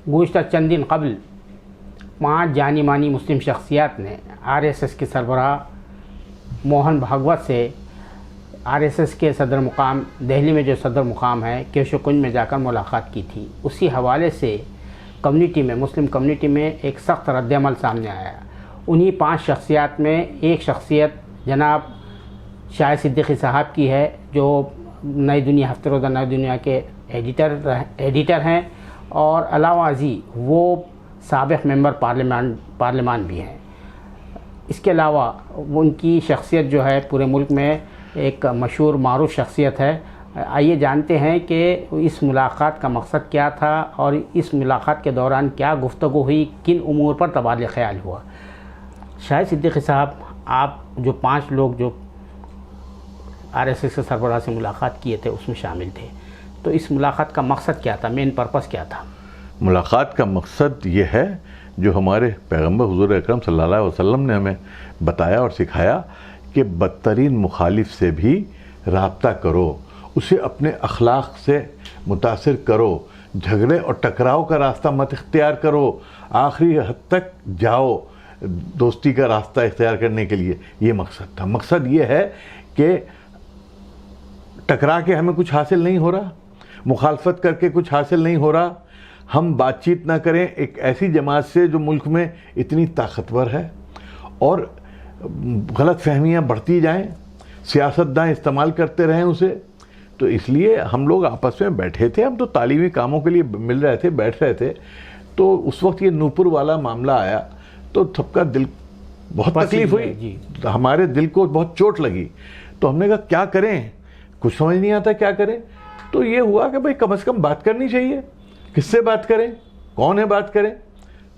گزشتہ چند دن قبل 5 جانی مانی مسلم شخصیات نے RSS کے سربراہ موہن بھاگوت سے RSS کے صدر مقام دہلی میں جو صدر مقام ہے کیشو کنج میں جا کر ملاقات کی تھی. اسی حوالے سے مسلم کمیونٹی میں ایک سخت رد عمل سامنے آیا. انہی 5 شخصیات میں ایک شخصیت جناب شاہد صدیقی صاحب کی ہے جو نئی دنیا ہفتہ روزہ نئی دنیا کے ایڈیٹر ہیں اور علاوہ ازیں وہ سابق ممبر پارلیمان بھی ہیں. اس کے علاوہ ان کی شخصیت جو ہے پورے ملک میں ایک مشہور معروف شخصیت ہے. آئیے جانتے ہیں کہ اس ملاقات کا مقصد کیا تھا اور اس ملاقات کے دوران کیا گفتگو ہوئی, کن امور پر تبادلہ خیال ہوا. شاہد صدیقی صاحب, آپ جو 5 لوگ جو RSS کے سربراہ سے ملاقات کیے تھے اس میں شامل تھے, تو اس ملاقات کا مقصد کیا تھا, مین پرپس کیا تھا؟ ملاقات کا مقصد یہ ہے جو ہمارے پیغمبر حضور اکرم صلی اللہ علیہ وسلم نے ہمیں بتایا اور سکھایا کہ بدترین مخالف سے بھی رابطہ کرو, اسے اپنے اخلاق سے متاثر کرو, جھگڑے اور ٹکراؤ کا راستہ مت اختیار کرو, آخری حد تک جاؤ دوستی کا راستہ اختیار کرنے کے لیے. یہ مقصد تھا. مقصد یہ ہے کہ ٹکرا کے ہمیں کچھ حاصل نہیں ہو رہا, مخالفت کر کے کچھ حاصل نہیں ہو رہا, ہم بات چیت نہ کریں ایک ایسی جماعت سے جو ملک میں اتنی طاقتور ہے اور غلط فہمیاں بڑھتی جائیں, سیاستداں استعمال کرتے رہیں اسے. تو اس لیے ہم لوگ آپس میں بیٹھے تھے, ہم تو تعلیمی کاموں کے لیے مل رہے تھے, بیٹھ رہے تھے, تو اس وقت یہ نوپور والا معاملہ آیا تو سب کا دل بہت تکلیف ہوئی, ہمارے دل کو بہت چوٹ لگی. تو ہم نے کہا کیا کریں, کچھ سمجھ نہیں آتا کیا کریں. تو یہ ہوا کہ بھئی کم از کم بات کرنی چاہیے, کس سے بات کریں, کون ہے بات کریں.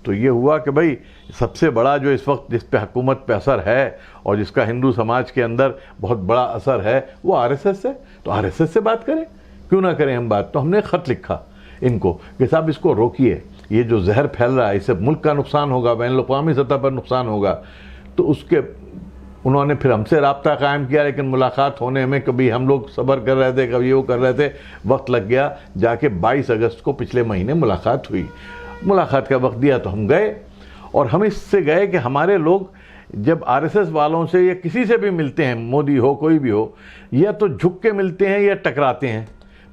تو یہ ہوا کہ بھئی سب سے بڑا جو اس وقت جس پہ حکومت پہ اثر ہے اور جس کا ہندو سماج کے اندر بہت بڑا اثر ہے وہ RSS ہے, تو RSS سے بات کریں, کیوں نہ کریں ہم بات. تو ہم نے خط لکھا ان کو کہ صاحب اس کو روکیے, یہ جو زہر پھیل رہا ہے اس سے ملک کا نقصان ہوگا, بین الاقوامی سطح پر نقصان ہوگا. تو اس کے انہوں نے پھر ہم سے رابطہ قائم کیا, لیکن ملاقات ہونے میں کبھی ہم لوگ صبر کر رہے تھے, کبھی وہ کر رہے تھے, وقت لگ گیا. جا کے 22 اگست کو پچھلے مہینے ملاقات ہوئی. ملاقات کا وقت دیا تو ہم گئے, اور ہم اس سے گئے کہ ہمارے لوگ جب RSS والوں سے یا کسی سے بھی ملتے ہیں, مودی ہو کوئی بھی ہو, یا تو جھک کے ملتے ہیں یا ٹکراتے ہیں.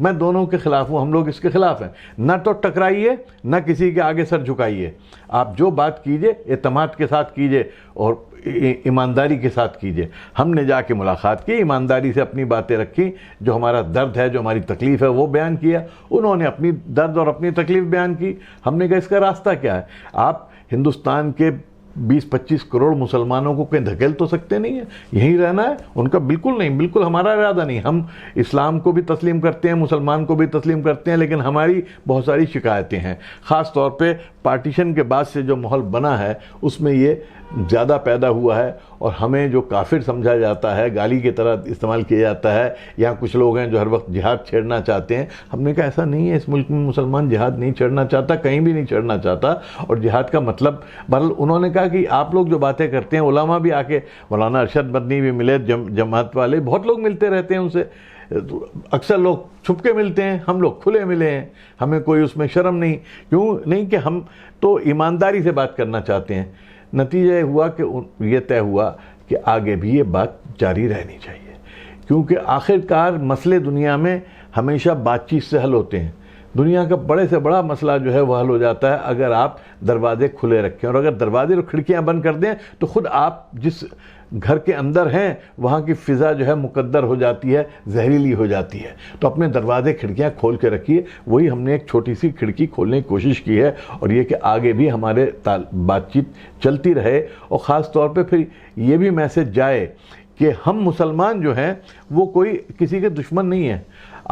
میں دونوں کے خلاف ہوں, ہم لوگ اس کے خلاف ہیں. نہ تو ٹکرائیے نہ کسی کے آگے سر جھکائیے. آپ جو بات کیجئے اعتماد کے ساتھ کیجئے اور ایمانداری کے ساتھ کیجئے. ہم نے جا کے ملاقات کی, ایمانداری سے اپنی باتیں رکھی, جو ہمارا درد ہے, جو ہماری تکلیف ہے وہ بیان کیا. انہوں نے اپنی درد اور اپنی تکلیف بیان کی. ہم نے کہا اس کا راستہ کیا ہے, آپ ہندوستان کے 20-25 کروڑ مسلمانوں کو کہیں دھکیل تو سکتے نہیں ہیں, یہیں رہنا ہے. ان کا بالکل نہیں, بالکل ہمارا ارادہ نہیں. ہم اسلام کو بھی تسلیم کرتے ہیں, مسلمان کو بھی تسلیم کرتے ہیں, لیکن ہماری بہت ساری شکایتیں ہیں. خاص طور پہ پارٹیشن کے بعد سے جو ماحول بنا ہے اس میں یہ زیادہ پیدا ہوا ہے, اور ہمیں جو کافر سمجھا جاتا ہے, گالی کی طرح استعمال کیا جاتا ہے. یہاں کچھ لوگ ہیں جو ہر وقت جہاد چھیڑنا چاہتے ہیں. ہم نے کہا ایسا نہیں ہے, اس ملک میں مسلمان جہاد نہیں چھیڑنا چاہتا, کہیں بھی نہیں چھیڑنا چاہتا. اور جہاد کا مطلب بہرحال انہوں نے کہا کہ آپ لوگ جو باتیں کرتے ہیں, علماء بھی آ کے, مولانا ارشد مدنی بھی ملے, جماعت والے بہت لوگ ملتے رہتے ہیں ان سے. اکثر لوگ چھپ کے ملتے ہیں, ہم لوگ کھلے ملے ہیں, ہمیں کوئی اس میں شرم نہیں. کیوں نہیں کہ ہم تو ایمانداری سے بات کرنا چاہتے ہیں. نتیجہ یہ ہوا کہ یہ طے ہوا کہ آگے بھی یہ بات جاری رہنی چاہیے, کیونکہ آخرکار مسئلے دنیا میں ہمیشہ بات چیت سے حل ہوتے ہیں. دنیا کا بڑے سے بڑا مسئلہ جو ہے وہ حل ہو جاتا ہے اگر آپ دروازے کھلے رکھیں, اور اگر دروازے اور کھڑکیاں بند کر دیں تو خود آپ جس گھر کے اندر ہیں وہاں کی فضا جو ہے مقدر ہو جاتی ہے, زہریلی ہو جاتی ہے. تو اپنے دروازے کھڑکیاں کھول کے رکھیے. وہی ہم نے ایک چھوٹی سی کھڑکی کھولنے کی کوشش کی ہے, اور یہ کہ آگے بھی ہمارے بات چیت چلتی رہے. اور خاص طور پہ پھر یہ بھی میسج جائے کہ ہم مسلمان جو ہیں وہ کوئی کسی کے دشمن نہیں ہیں.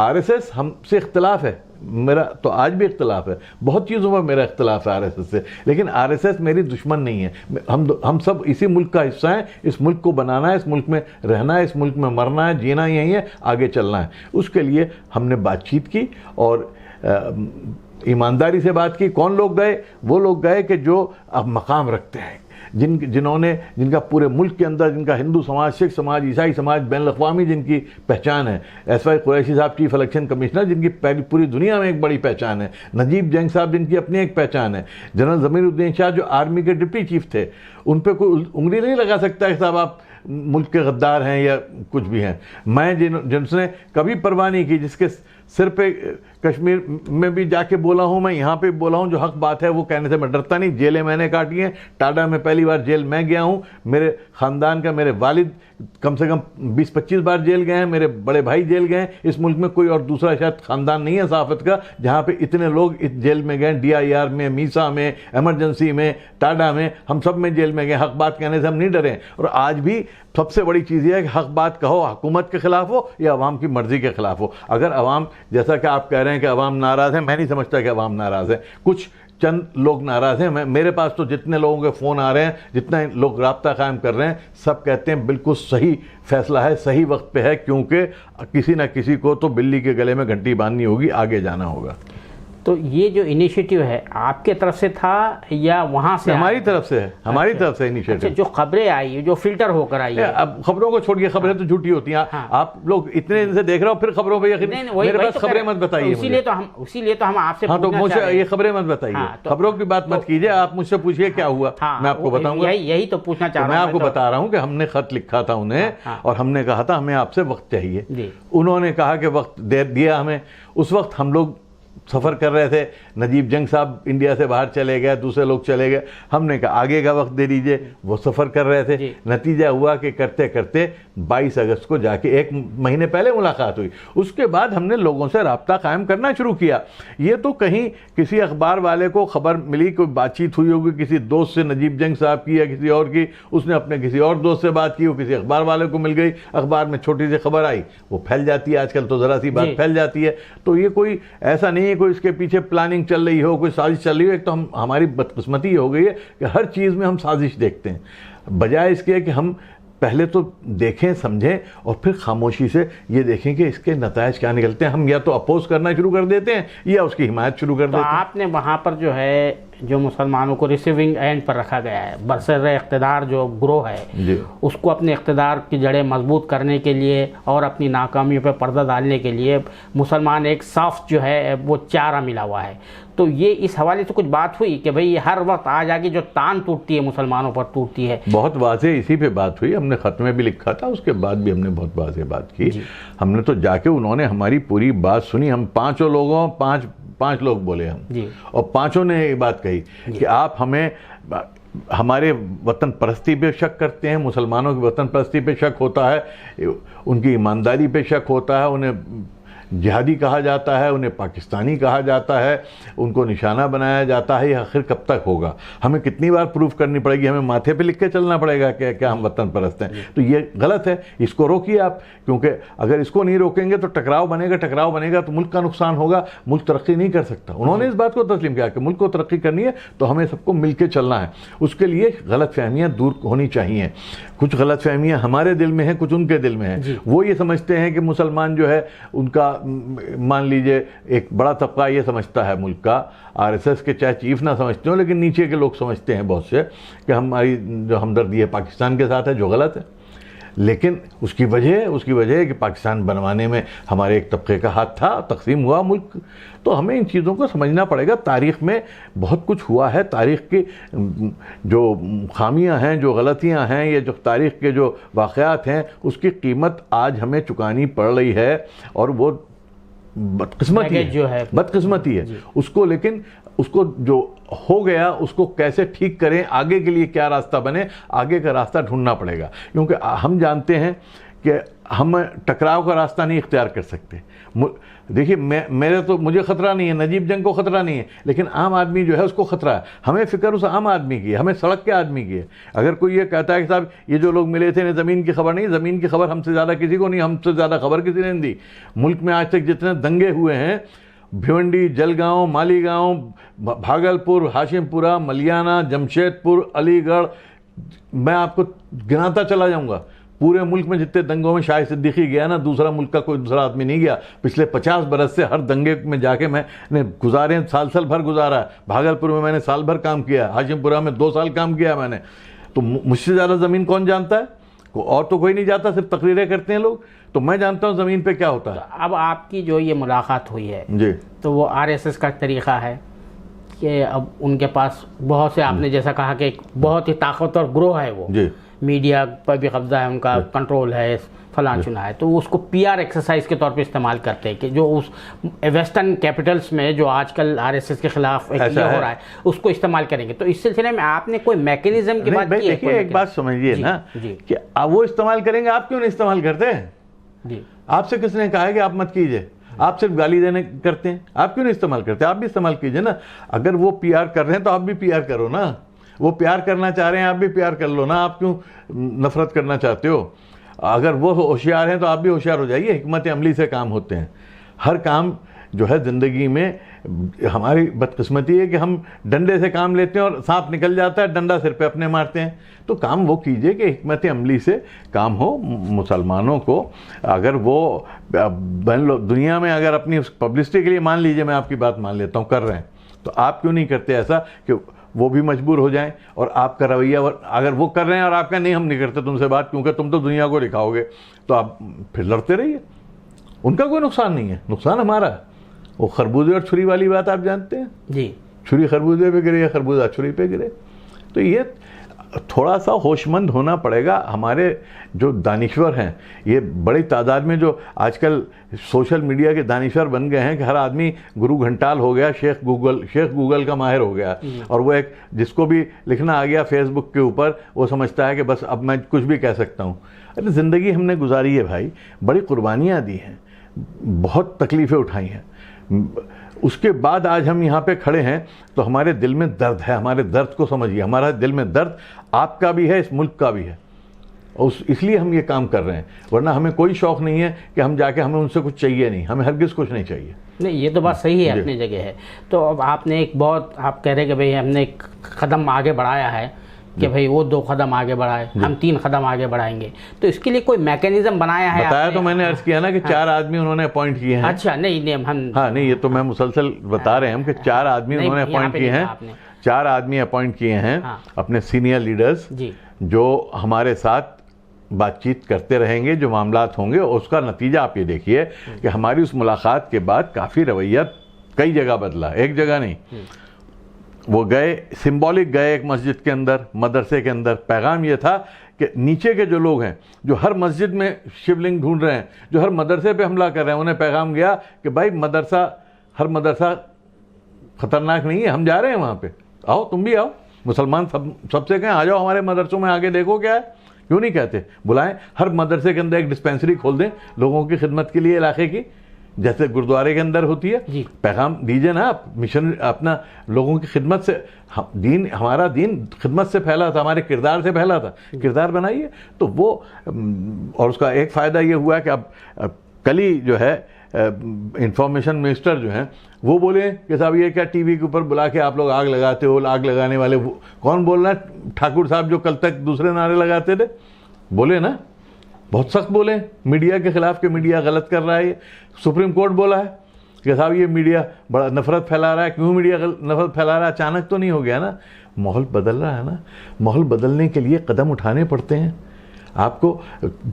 RSS ہم سے اختلاف ہے, میرا تو آج بھی اختلاف ہے, بہت چیزوں پر میرا اختلاف ہے RSS سے, لیکن RSS میری دشمن نہیں ہے. ہم سب اسی ملک کا حصہ ہیں, اس ملک کو بنانا ہے, اس ملک میں رہنا ہے, اس ملک میں مرنا ہے, جینا یہی ہے, آگے چلنا ہے. اس کے لیے ہم نے بات چیت کی اور ایمانداری سے بات کی. کون لوگ گئے؟ وہ لوگ گئے کہ جو اب مقام رکھتے ہیں, جن کا پورے ملک کے اندر، جن کا ہندو سماج، سکھ سماج، عیسائی سماج، بین الاقوامی جن کی پہچان ہے، ایس وائی قریشی صاحب چیف الیکشن کمشنر جن کی پوری دنیا میں ایک بڑی پہچان ہے، نجیب جنگ صاحب جن کی اپنی ایک پہچان ہے، جنرل ضمیر الدین شاہ جو آرمی کے ڈپٹی چیف تھے، ان پہ کوئی انگلی نہیں لگا سکتا کہ صاحب آپ ملک کے غدار ہیں یا کچھ بھی ہیں۔ میں جن سے کبھی پرواہ نہیں کی، جس کے سر پہ کشمیر میں بھی جا کے بولا ہوں، میں یہاں پہ بولا ہوں، جو حق بات ہے وہ کہنے سے میں ڈرتا نہیں۔ جیلیں میں نے کاٹی ہیں، ٹاڈا میں پہلی بار جیل میں گیا ہوں، میرے خاندان کا، میرے والد کم سے کم 20-25 بار جیل گئے ہیں، میرے بڑے بھائی جیل گئے ہیں۔ اس ملک میں کوئی اور دوسرا شاید خاندان نہیں ہے صحافت کا جہاں پہ اتنے لوگ جیل میں گئے، ڈی آئی آر میں، میسا میں، ایمرجنسی میں، ٹاڈا میں، ہم سب میں جیل میں گئے۔ حق بات کہنے سے ہم نہیں ڈرے، اور آج بھی سب سے بڑی چیز یہ ہے کہ حق بات کہو، حکومت کے خلاف ہو یا عوام کی مرضی کے خلاف ہو۔ اگر عوام، جیسا کہ آپ کہہ رہے ہیں کہ عوام ناراض ہیں، میں نہیں سمجھتا کہ عوام ناراض ہے، کچھ چند لوگ ناراض ہیں۔ میرے پاس تو جتنے لوگوں کے فون آ رہے ہیں، جتنے لوگ رابطہ قائم کر رہے ہیں، سب کہتے ہیں بالکل صحیح فیصلہ ہے، صحیح وقت پہ ہے، کیونکہ کسی نہ کسی کو تو بلی کے گلے میں گھنٹی باندھنی ہوگی، آگے جانا ہوگا۔ تو یہ جو انیشیٹو ہے آپ کے طرف سے تھا یا وہاں سے؟ ہماری طرف سے ہے، ہماری طرف سے انیشیٹو۔ جو خبریں آئی، جو فلٹر ہو کر آئی، اب خبروں کو چھوڑیے، خبریں تو جھوٹی ہوتی ہیں، آپ لوگ اتنے دن سے دیکھ رہے ہو، پھر خبروں پہ یقین، میرے پاس خبریں مت بتائیے، اسی لیے تو ہم آپ سے ہاں، تو مجھ سے یہ خبریں مت بتائیے، خبروں کی بات مت کیجیے، آپ مجھ سے پوچھیے کیا ہوا، میں آپ کو بتاؤں گا۔ یہی تو پوچھنا چاہ رہا ہوں، میں آپ کو بتا رہا ہوں کہ ہم نے خط لکھا تھا انہیں، اور ہم نے کہا تھا ہمیں آپ سے وقت چاہیے، انہوں نے کہا کہ وقت دے دیا ہمیں۔ اس وقت ہم لوگ سفر کر رہے تھے، نجیب جنگ صاحب انڈیا سے باہر چلے گئے، دوسرے لوگ چلے گئے، ہم نے کہا آگے کا وقت دے دیجئے، وہ سفر کر رہے تھے۔ نتیجہ ہوا کہ کرتے کرتے 22 اگست کو جا کے، 1 مہینے پہلے ملاقات ہوئی، اس کے بعد ہم نے لوگوں سے رابطہ قائم کرنا شروع کیا۔ یہ تو کہیں کسی اخبار والے کو خبر ملی، کوئی بات چیت ہوئی ہوگی کسی دوست سے، نجیب جنگ صاحب کی یا کسی اور کی، اس نے اپنے کسی اور دوست سے بات کی، وہ کسی اخبار والے کو مل گئی، اخبار میں چھوٹی سی خبر آئی، وہ پھیل جاتی ہے، آج کل تو ذرا سی بات پھیل جاتی ہے۔ تو یہ کوئی ایسا نہیں ہے کوئی اس کے پیچھے پلاننگ چل رہی ہو، کوئی سازش چل رہی ہو۔ ایک تو ہماری بدقسمتی یہ ہو گئی ہے کہ ہر چیز میں ہم سازش دیکھتے ہیں، بجائے اس کے کہ ہم پہلے تو دیکھیں، سمجھیں، اور پھر خاموشی سے یہ دیکھیں کہ اس کے نتائج کیا نکلتے ہیں۔ ہم یا تو اپوز کرنا شروع کر دیتے ہیں یا اس کی حمایت شروع کر دیتے ہیں۔ آپ نے وہاں پر جو ہے جو مسلمانوں کو ریسیونگ اینڈ پر رکھا گیا ہے، برسر اقتدار جو گروہ ہے، اس کو اپنے اقتدار کی جڑیں مضبوط کرنے کے لیے اور اپنی ناکامیوں پہ پردہ ڈالنے کے لیے مسلمان ایک سافٹ جو ہے وہ چارہ ملا ہوا ہے۔ تو یہ اس حوالے سے کچھ بات ہوئی کہ بھئی ہر وقت آ جا کے جو تان ٹوٹتی ہے مسلمانوں پر ٹوٹتی ہے؟ بہت واضح اسی پہ بات ہوئی، ہم نے خط میں بھی لکھا تھا، اس کے بعد بھی ہم نے بہت واضح بات کی۔ ہم نے تو جا کے، انہوں نے ہماری پوری بات سنی، ہم پانچوں لوگوں، پانچ لوگ بولے ہم، اور پانچوں نے یہ بات کہی کہ آپ ہمیں، ہمارے وطن پرستی پہ شک کرتے ہیں، مسلمانوں کی وطن پرستی پہ شک ہوتا ہے، ان کی ایمانداری پہ شک ہوتا ہے، انہیں جہادی کہا جاتا ہے، انہیں پاکستانی کہا جاتا ہے، ان کو نشانہ بنایا جاتا ہے۔ یہ آخر کب تک ہوگا؟ ہمیں کتنی بار پروف کرنی پڑے گی؟ ہمیں ماتھے پہ لکھ کے چلنا پڑے گا کہ کیا ہم وطن پرست ہیں؟ تو یہ غلط ہے، اس کو روکیے آپ، کیونکہ اگر اس کو نہیں روکیں گے تو ٹکراؤ بنے گا تو ملک کا نقصان ہوگا، ملک ترقی نہیں کر سکتا۔ انہوں نے اس بات کو تسلیم کیا کہ ملک کو ترقی کرنی ہے تو ہمیں سب کو مل کے چلنا ہے، اس کے لیے غلط فہمیاں دور ہونی چاہیے۔ کچھ غلط فہمیاں ہمارے دل میں ہیں، کچھ ان کے دل میں ہیں۔ وہ یہ سمجھتے ہیں کہ مسلمان جو ہے ان کا، مان لیجئے ایک بڑا طبقہ یہ سمجھتا ہے ملک کا، آر ایس ایس کے چاہے چیف نہ سمجھتے ہوں لیکن نیچے کے لوگ سمجھتے ہیں بہت سے، کہ ہماری جو ہمدردی ہے پاکستان کے ساتھ ہے، جو غلط ہے۔ لیکن اس کی وجہ ہے کہ پاکستان بنوانے میں ہمارے ایک طبقے کا ہاتھ تھا، تقسیم ہوا ملک۔ تو ہمیں ان چیزوں کو سمجھنا پڑے گا۔ تاریخ میں بہت کچھ ہوا ہے، تاریخ کی جو خامیاں ہیں، جو غلطیاں ہیں، یہ جو تاریخ کے جو واقعات ہیں، اس کی قیمت آج ہمیں چکانی پڑ رہی ہے، اور وہ بدقسمتی ہے اس کو۔ لیکن اس کو جو ہو گیا اس کو کیسے ٹھیک کریں، آگے کے لیے کیا راستہ بنے، آگے کا راستہ ڈھونڈنا پڑے گا، کیونکہ ہم جانتے ہیں کہ ہم ٹکراؤ کا راستہ نہیں اختیار کر سکتے۔ دیکھیے مجھے خطرہ نہیں ہے، نجیب جنگ کو خطرہ نہیں ہے، لیکن عام آدمی جو ہے اس کو خطرہ ہے۔ ہمیں فکر اس عام آدمی کی ہے، ہمیں سڑک کے آدمی کی ہے۔ اگر کوئی یہ کہتا ہے کہ صاحب یہ جو لوگ ملے تھے انہیں زمین کی خبر نہیں، زمین کی خبر ہم سے زیادہ کسی کو نہیں، ہم سے زیادہ خبر کسی نے نہیں دی۔ ملک میں آج تک جتنے دنگے ہوئے ہیں، بھیونڈی، جلگاؤں، مالیگاؤں، بھاگلپور، ہاشم پورہ، ملیانہ، جمشید پور، علی گڑھ، میں آپ کو گناتا چلا جاؤں گا۔ پورے ملک میں جتنے دنگوں میں شاہد صدیقی گیا نا، دوسرا ملک کا کوئی دوسرا آدمی نہیں گیا۔ پچھلے 50 برس سے ہر دنگے میں جا کے میں نے گزارے، سال بھر گزارا ہے۔ بھاگلپور میں نے سال بھر کام کیا، ہاشم پورہ میں 2 سال کام کیا میں نے، تو مجھ سے زیادہ زمین کون جانتا ہے؟ اور تو کوئی نہیں جانتا، صرف تقریریں کرتے ہیں لوگ، تو میں جانتا ہوں زمین پہ کیا ہوتا ہے۔ اب آپ کی جو یہ ملاقات ہوئی ہے جی، تو وہ RSS کا طریقہ ہے کہ اب ان کے پاس بہت سے، آپ نے جیسا کہا کہ ایک بہت ہی طاقتور گروہ ہے، وہ جی، میڈیا پر بھی قبضہ ہے ان کا، کنٹرول ہے، فلاں چنا ہے، تو وہ اس کو PR ایکسرسائز کے طور پہ استعمال کرتے ہیں کہ جو اس ویسٹرن کیپٹلز میں جو آج کل RSS کے خلاف ایک یہ ہو رہا ہے اس کو استعمال کریں گے۔ تو اس سلسلے میں آپ نے کوئی میکینزم کی بات کی ہے؟ دیکھیے ایک بات سمجھیے نا کہ وہ استعمال کریں گے، آپ کیوں نہیں استعمال کرتے ہیں؟ جی، آپ سے کس نے کہا ہے کہ آپ مت کیجئے؟ آپ صرف گالی دینے کرتے ہیں، آپ کیوں نہیں استعمال کرتے؟ آپ بھی استعمال کیجئے نا۔ اگر وہ PR کر رہے ہیں تو آپ بھی PR کرو نا، وہ PR کرنا چاہ رہے ہیں آپ بھی PR کر لو نا، آپ کیوں نفرت کرنا چاہتے ہو؟ اگر وہ ہوشیار ہیں تو آپ بھی ہوشیار ہو جائیے، حکمت عملی سے کام ہوتے ہیں۔ ہر کام جو ہے زندگی میں، ہماری بدقسمتی ہے کہ ہم ڈنڈے سے کام لیتے ہیں اور سانپ نکل جاتا ہے، ڈنڈا سر پہ اپنے مارتے ہیں۔ تو کام وہ کیجئے کہ حکمت عملی سے کام ہو۔ مسلمانوں کو اگر وہ دنیا میں اگر اپنی پبلسٹی کے لیے، مان لیجئے میں آپ کی بات مان لیتا ہوں، کر رہے ہیں، تو آپ کیوں نہیں کرتے ایسا کہ وہ بھی مجبور ہو جائیں اور آپ کا رویہ، اگر وہ کر رہے ہیں اور آپ کا نہیں، ہم نہیں کرتے تم سے بات کیونکہ تم تو دنیا کو دکھاؤ گے، تو آپ پھر لڑتے رہیے۔ ان کا کوئی نقصان نہیں ہے، نقصان ہمارا ہے۔ وہ خربوزے اور چھری والی بات آپ جانتے ہیں، جی، چھری خربوزے پہ گرے یا خربوزہ چھری پہ گرے۔ تو یہ تھوڑا سا ہوش مند ہونا پڑے گا۔ ہمارے جو دانشور ہیں، یہ بڑی تعداد میں جو آج کل سوشل میڈیا کے دانشور بن گئے ہیں کہ ہر آدمی گرو گھنٹال ہو گیا، شیخ گوگل کا ماہر ہو گیا، اور وہ ایک جس کو بھی لکھنا آ گیا فیس بک کے اوپر، وہ سمجھتا ہے کہ بس اب میں کچھ بھی کہہ سکتا ہوں۔ ارے زندگی ہم نے گزاری ہے بھائی، بڑی قربانیاں دی ہیں، بہت تکلیفیں اٹھائی ہیں، اس کے بعد آج ہم یہاں پہ کھڑے ہیں تو ہمارے دل میں درد ہے۔ ہمارے درد کو سمجھیے، ہمارا دل میں درد آپ کا بھی ہے، اس ملک کا بھی ہے، اور اس لیے ہم یہ کام کر رہے ہیں۔ ورنہ ہمیں کوئی شوق نہیں ہے کہ ہم جا کے، ہمیں ان سے کچھ چاہیے نہیں، ہمیں ہرگز کچھ نہیں چاہیے۔ نہیں، یہ تو بات صحیح ہے، اپنی جگہ ہے۔ تو اب آپ نے ایک بہت، آپ کہہ رہے کہ بھئی ہم نے ایک قدم آگے بڑھایا ہے کہ بھئی وہ 2 قدم آگے بڑھائے، ہم 3 قدم آگے بڑھائیں گے، تو اس کے لیے کوئی میکینزم بنایا ہے؟ بتایا تو میں نے عرض کیا نا کہ 4 آدمی انہوں نے اپوائنٹ کیے ہیں۔ اچھا، نہیں ہم، ہاں نہیں، یہ تو میں مسلسل بتا رہے ہیں کہ 4 آدمی انہوں نے اپوائنٹ کیے ہیں، 4 آدمی اپوائنٹ کیے ہیں اپنے سینئر لیڈرز، جو ہمارے ساتھ بات چیت کرتے رہیں گے، جو معاملات ہوں گے، اس کا نتیجہ آپ یہ دیکھیے کہ ہماری اس ملاقات کے بعد کافی رویہ کئی جگہ بدلا، ایک جگہ نہیں۔ وہ گئے، سمبولک گئے ایک مسجد کے اندر، مدرسے کے اندر، پیغام یہ تھا کہ نیچے کے جو لوگ ہیں، جو ہر مسجد میں شیولنگ ڈھونڈ رہے ہیں، جو ہر مدرسے پہ حملہ کر رہے ہیں، انہیں پیغام گیا کہ بھائی ہر مدرسہ خطرناک نہیں ہے، ہم جا رہے ہیں وہاں پہ، آؤ تم بھی آؤ، مسلمان سب سے کہیں آ جاؤ ہمارے مدرسوں میں، آگے دیکھو کیا ہے، کیوں نہیں کہتے، بلائیں، ہر مدرسے کے اندر ایک ڈسپینسری کھول دیں لوگوں کی خدمت کے لیے، علاقے کی، جیسے گردوارے کے اندر ہوتی ہے۔ پیغام دیجئے نا آپ، مشن اپنا لوگوں کی خدمت سے، دین، ہمارا دین خدمت سے پھیلا تھا، ہمارے کردار سے پھیلا تھا، کردار بنائیے۔ تو وہ، اور اس کا ایک فائدہ یہ ہوا کہ اب کل ہی جو ہے انفارمیشن منسٹر جو ہیں وہ بولے کہ صاحب یہ کیا ٹی وی کے اوپر بلا کے آپ لوگ آگ لگاتے ہو، آگ لگانے والے کون بول رہا ہے؟ ٹھاکر صاحب جو کل تک دوسرے نعرے لگاتے تھے، بولے نا، بہت سخت بولے میڈیا کے خلاف کہ میڈیا غلط کر رہا ہے۔ سپریم کورٹ بولا ہے کہ صاحب یہ میڈیا بڑا نفرت پھیلا رہا ہے۔ کیوں میڈیا نفرت پھیلا رہا ہے؟ اچانک تو نہیں ہو گیا نا، ماحول بدل رہا ہے نا، ماحول بدلنے کے لیے قدم اٹھانے پڑتے ہیں۔ آپ کو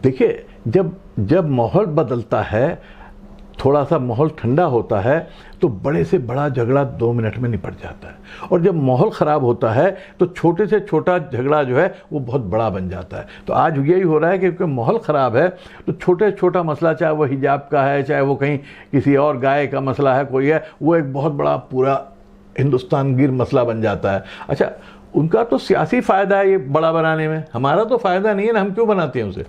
دیکھیے، جب ماحول بدلتا ہے، تھوڑا سا ماحول ٹھنڈا ہوتا ہے تو بڑے سے بڑا جھگڑا 2 منٹ میں نپٹ جاتا ہے، اور جب ماحول خراب ہوتا ہے تو چھوٹے سے چھوٹا جھگڑا جو ہے وہ بہت بڑا بن جاتا ہے۔ تو آج یہی ہو رہا ہے کہ کیونکہ ماحول خراب ہے تو چھوٹا مسئلہ، چاہے وہ حجاب کا ہے، چاہے وہ کہیں کسی اور گائے کا مسئلہ ہے، کوئی ہے، وہ ایک بہت بڑا پورا ہندوستان گیر مسئلہ بن جاتا ہے۔ اچھا، ان کا تو سیاسی فائدہ ہے یہ بڑا بنانے میں، ہمارا تو فائدہ نہیں ہے نا، ہم کیوں بناتے ہیں اسے؟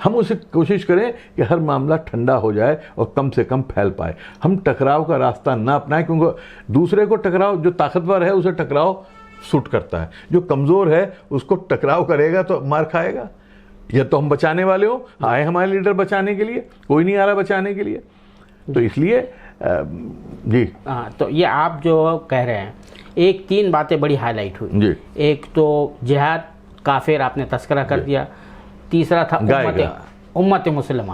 ہم اسے کوشش کریں کہ ہر معاملہ ٹھنڈا ہو جائے اور کم سے کم پھیل پائے۔ ہم ٹکراؤ کا راستہ نہ اپنائیں، کیونکہ دوسرے کو ٹکراؤ، جو طاقتور ہے اسے ٹکراؤ سوٹ کرتا ہے، جو کمزور ہے اس کو ٹکراؤ کرے گا تو مار کھائے گا۔ یا تو ہم بچانے والے ہوں، آئے ہمارے لیڈر بچانے کے لیے، کوئی نہیں آ رہا بچانے کے لیے، تو اس لیے جی ہاں۔ تو یہ آپ جو کہہ رہے ہیں، ایک 3 باتیں بڑی ہائی لائٹ ہوئی جی۔ ایک تو جہاد، کافر آپ نے تذکرہ کر دیا، تیسرا تھا امت مسلمہ۔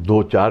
2, 4,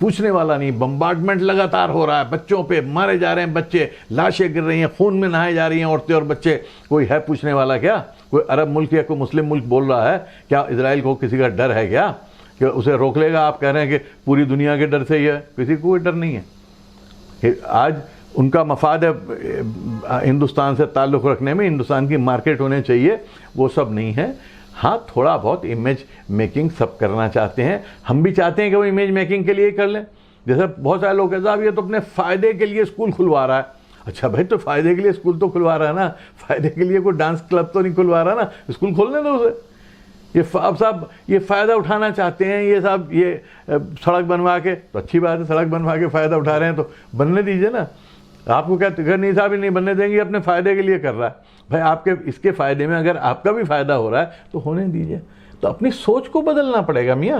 پوچھنے والا نہیں. بمبارڈمنٹ لگاتار ہو رہا ہے, بچوں پہ مارے جا رہے ہیں بچے, لاشیں گر رہی ہیں, خون میں نہائے جا رہی ہیں عورتیں اور بچے. کوئی ہے پوچھنے والا کیا؟ کوئی عرب ملک یا کوئی مسلم ملک بول رہا ہے کیا اسرائیل کو کسی کا ڈر ہے کیا کہ اسے روک لے گا؟ آپ کہہ رہے ہیں کہ پوری دنیا کے ڈر سے ہی ہے. کسی کو کوئی ڈر نہیں ہے. آج ان کا مفاد ہے ہندوستان سے تعلق رکھنے میں, ہندوستان کی مارکیٹ ہونے چاہیے, وہ سب نہیں ہے. ہاں تھوڑا بہت امیج میکنگ سب کرنا چاہتے ہیں, ہم بھی چاہتے ہیں کہ وہ امیج میکنگ کے لیے کر لیں. جیسے بہت سارے لوگ کہتے ہیں صاحب یہ تو اپنے فائدے کے لیے اسکول کھلوا رہا ہے. اچھا بھائی تو فائدے کے لیے اسکول تو کھلوا رہا ہے نا, فائدے کے لیے کوئی ڈانس کلب تو نہیں کھلوا رہا نا, اسکول کھولنے دو اسے. یہ اب صاحب یہ فائدہ اٹھانا چاہتے ہیں, یہ صاحب یہ سڑک بنوا کے, تو اچھی بات ہے, سڑک بنوا کے فائدہ اٹھا رہے ہیں تو بننے دیجیے نا. آپ کو کہتے گھر نہیں صاحب نہیں بننے دیں گے, اپنے فائدے کے لیے کر رہا ہے. بھائی آپ کے اس کے فائدے میں اگر آپ کا بھی فائدہ ہو رہا ہے تو ہونے دیجیے. تو اپنی سوچ کو بدلنا پڑے گا میاں.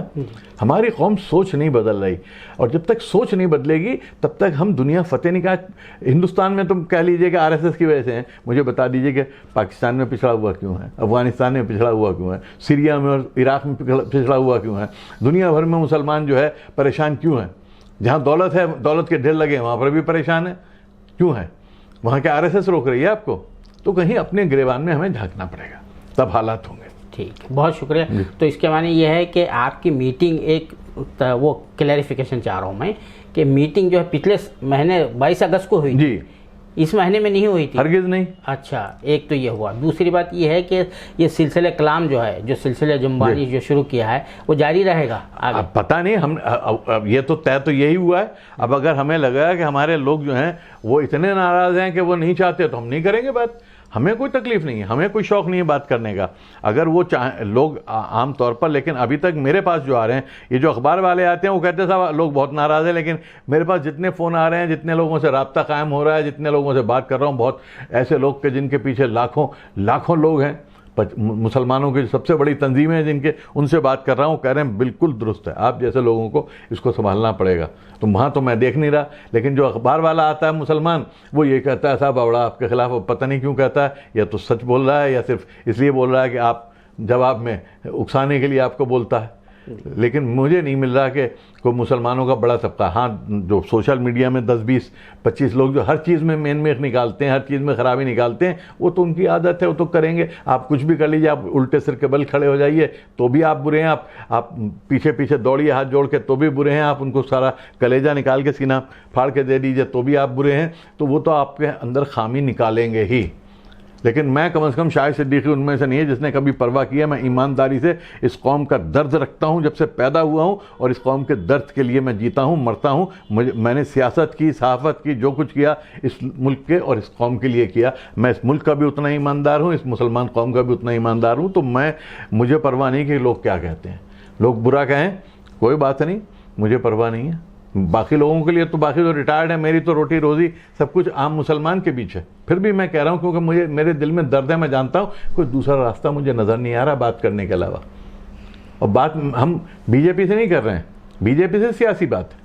ہماری قوم سوچ نہیں بدل رہی, اور جب تک سوچ نہیں بدلے گی تب تک ہم دنیا فتح نہیں کر. ہندوستان میں تم کہہ لیجئے کہ RSS کی وجہ سے ہیں, مجھے بتا دیجئے کہ پاکستان میں پچھڑا ہوا کیوں ہے, افغانستان میں پچھڑا ہوا کیوں ہے, سیریا میں اور عراق میں پچھڑا ہوا کیوں ہے, دنیا بھر میں مسلمان جو ہے پریشان کیوں ہیں. جہاں دولت ہے, دولت کے ڈھیر لگے ہیں, وہاں پر بھی پریشان ہے. کیوں ہے؟ وہاں کے RSS روک رہی ہے آپ کو. تو کہیں اپنے گریبان میں ہمیں جھانکنا پڑے گا, تب حالات ہوں گے. ٹھیک ہے, بہت شکریہ. تو اس کے معنی یہ ہے کہ آپ کی میٹنگ ایک وہ کلیریفیکیشن چاہ رہا ہوں میں کہ میٹنگ جو ہے پچھلے مہینے 22 اگست کو ہوئی جی, اس مہینے میں نہیں ہوئی تھی؟ ہرگز نہیں. اچھا, ایک تو یہ ہوا. دوسری بات یہ ہے کہ یہ سلسلہ کلام جو ہے, جو سلسلہ جنبانی جو شروع کیا ہے وہ جاری رہے گا آگے؟ اب پتہ نہیں, ہم یہ تو طے تو یہی ہوا ہے. اب اگر ہمیں لگا کہ ہمارے لوگ جو ہیں وہ اتنے ناراض ہیں کہ وہ نہیں چاہتے تو ہم نہیں کریں گے بات. ہمیں کوئی تکلیف نہیں ہے, ہمیں کوئی شوق نہیں ہے بات کرنے کا. اگر وہ لوگ عام طور پر, لیکن ابھی تک میرے پاس جو آ رہے ہیں, یہ جو اخبار والے آتے ہیں وہ کہتے ہیں صاحب لوگ بہت ناراض ہیں, لیکن میرے پاس جتنے فون آ رہے ہیں, جتنے لوگوں سے رابطہ قائم ہو رہا ہے, جتنے لوگوں سے بات کر رہا ہوں, بہت ایسے لوگ کہ جن کے پیچھے لاکھوں لوگ ہیں, مسلمانوں کی سب سے بڑی تنظیمیں ہیں جن کے, ان سے بات کر رہا ہوں, کہہ رہے ہیں بالکل درست ہے, آپ جیسے لوگوں کو اس کو سنبھالنا پڑے گا. تو وہاں تو میں دیکھ نہیں رہا, لیکن جو اخبار والا آتا ہے مسلمان, وہ یہ کہتا ہے صاحب اوڑا آپ کے خلاف, پتہ نہیں کیوں کہتا ہے, یا تو سچ بول رہا ہے یا صرف اس لیے بول رہا ہے کہ آپ جواب میں اکسانے کے لیے آپ کو بولتا ہے. لیکن مجھے نہیں مل رہا کہ کوئی مسلمانوں کا بڑا طبقہ. ہاں جو سوشل میڈیا میں 10 20 25 لوگ جو ہر چیز میں مین میخ نکالتے ہیں, ہر چیز میں خرابی نکالتے ہیں, وہ تو ان کی عادت ہے, وہ تو کریں گے. آپ کچھ بھی کر لیجیے, آپ الٹے سر کے بل کھڑے ہو جائیے تو بھی آپ برے ہیں, آپ پیچھے دوڑیے ہاتھ جوڑ کے تو بھی برے ہیں, آپ ان کو سارا کلیجہ نکال کے سینہ پھاڑ کے دے دیجیے تو بھی آپ برے ہیں. تو وہ تو آپ کے اندر خامی نکالیں گے ہی. لیکن میں کم از کم شاہد صدیقی ان میں سے نہیں ہے جس نے کبھی پرواہ کیا. میں ایمانداری سے اس قوم کا درد رکھتا ہوں جب سے پیدا ہوا ہوں, اور اس قوم کے درد کے لیے میں جیتا ہوں, مرتا ہوں. میں نے سیاست کی, صحافت کی, جو کچھ کیا اس ملک کے اور اس قوم کے لیے کیا. میں اس ملک کا بھی اتنا ایماندار ہوں, اس مسلمان قوم کا بھی اتنا ایماندار ہوں. تو مجھے پرواہ نہیں کہ لوگ کیا کہتے ہیں. لوگ برا کہیں کوئی بات نہیں, مجھے پرواہ نہیں ہے. باقی لوگوں کے لیے تو باقی تو ریٹائرڈ ہیں, میری تو روٹی روزی سب کچھ عام مسلمان کے بیچ ہے. پھر بھی میں کہہ رہا ہوں کیونکہ میرے دل میں درد ہے, میں جانتا ہوں کوئی دوسرا راستہ مجھے نظر نہیں آ رہا بات کرنے کے علاوہ. اور بات ہم BJP سے نہیں کر رہے ہیں, BJP سے سیاسی بات ہے,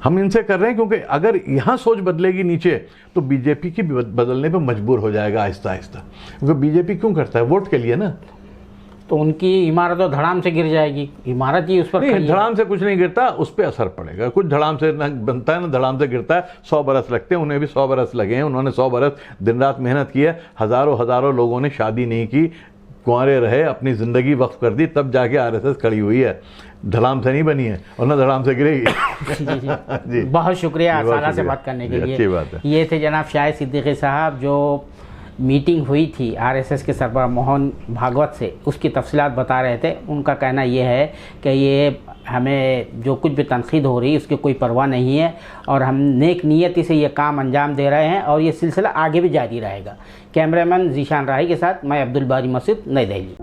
ہم ان سے کر رہے ہیں کیونکہ اگر یہاں سوچ بدلے گی نیچے تو BJP کی بدلنے پہ مجبور ہو جائے گا آہستہ آہستہ. کیونکہ BJP کیوں کرتا ہے؟ ووٹ کے لیے نا. تو ان کی عمارت و دھڑام سے گر جائے گی. عمارت ہی اس پر نہیں, دھڑام سے کچھ نہیں گرتا, اس پہ اثر پڑے گا. کچھ دھڑام سے نہ بنتا ہے نہ دھڑام سے گرتا ہے. 100 برس لگتے ہیں, انہیں بھی 100 برس لگے ہیں. انہوں نے 100 برس دن رات محنت کی ہے. ہزاروں لوگوں نے شادی نہیں کی, کنوارے رہے, اپنی زندگی وقف کر دی, تب جا کے RSS کھڑی ہوئی ہے. دھڑام سے نہیں بنی ہے, اور نہ دھڑام سے گرے گی. جی بہت شکریہ سالہ سے بات کرنے کے لیے. اچھی بات ہے. یہ تھے جناب شاہد صدیقی صاحب, جو میٹنگ ہوئی تھی RSS کے سربراہ موہن بھاگوت سے, اس کی تفصیلات بتا رہے تھے. ان کا کہنا یہ ہے کہ یہ ہمیں جو کچھ بھی تنقید ہو رہی ہے اس کی کوئی پرواہ نہیں ہے, اور ہم نیک نیتی سے یہ کام انجام دے رہے ہیں, اور یہ سلسلہ آگے بھی جاری رہے گا. کیمرہ مین ذیشان راہی کے ساتھ میں عبدالباری مسعود, نئی دہلی.